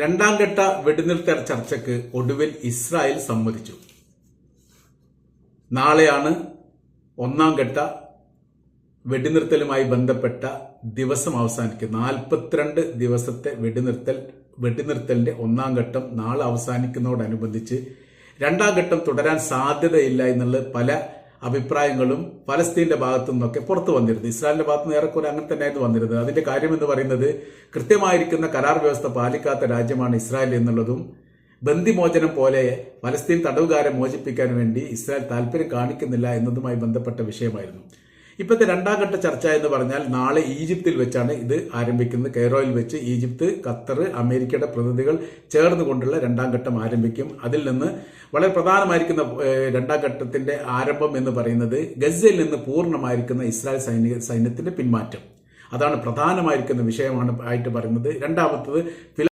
രണ്ടാം ഘട്ട വെടിനിർത്തൽ ചർച്ചയ്ക്ക് ഒടുവിൽ ഇസ്രായേൽ സമ്മതിച്ചു. നാളെയാണ് ഒന്നാം ഘട്ട വെടിനിർത്തലുമായി ബന്ധപ്പെട്ട ദിവസം അവസാനിക്കുന്നത്. 42 ദിവസത്തെ വെടിനിർത്തലിന്റെ ഒന്നാം ഘട്ടം നാളെ അവസാനിക്കുന്നതോടനുബന്ധിച്ച് രണ്ടാം ഘട്ടം തുടരാൻ സാധ്യതയില്ല എന്നുള്ള പല അഭിപ്രായങ്ങളും പലസ്തീന്റെ ഭാഗത്തു നിന്നൊക്കെ പുറത്തു വന്നിരുന്നു. ഇസ്രായേലിന്റെ ഭാഗത്ത് നിന്ന് ഏറെക്കുറെ അങ്ങനെ തന്നെയായിരുന്നു വന്നിരുന്നത്. അതിന്റെ കാര്യം എന്ന് പറയുന്നത്, കൃത്യമായിരിക്കുന്ന കരാർ വ്യവസ്ഥ പാലിക്കാത്ത രാജ്യമാണ് ഇസ്രായേൽ എന്നുള്ളതും, ബന്ദിമോചനം പോലെ പലസ്തീൻ തടവുകാരെ മോചിപ്പിക്കാൻ വേണ്ടി ഇസ്രായേൽ താല്പര്യം കാണിക്കുന്നില്ല എന്നതുമായി ബന്ധപ്പെട്ട വിഷയമായിരുന്നു. ഇപ്പോഴത്തെ രണ്ടാം ഘട്ട ചർച്ച എന്ന് പറഞ്ഞാൽ നാളെ ഈജിപ്തിൽ വെച്ചാണ് ഇത് ആരംഭിക്കുന്നത്. കെയ്റോയിൽ വെച്ച് ഈജിപ്ത്, ഖത്തർ, അമേരിക്കയുടെ പ്രതിനിധികൾ ചേർന്നുകൊണ്ടുള്ള രണ്ടാം ഘട്ടം ആരംഭിക്കും. അതിൽ നിന്ന് വളരെ പ്രധാനമായിരിക്കുന്ന രണ്ടാം ഘട്ടത്തിന്റെ ആരംഭം എന്ന് പറയുന്നത് ഗസയിൽ നിന്ന് പൂർണ്ണമായിരിക്കുന്ന ഇസ്രായേൽ സൈന്യത്തിന്റെ പിന്മാറ്റം. അതാണ് പ്രധാനമായിരിക്കുന്ന വിഷയമാണ് ആയിട്ട് പറയുന്നത്. രണ്ടാമത്തത്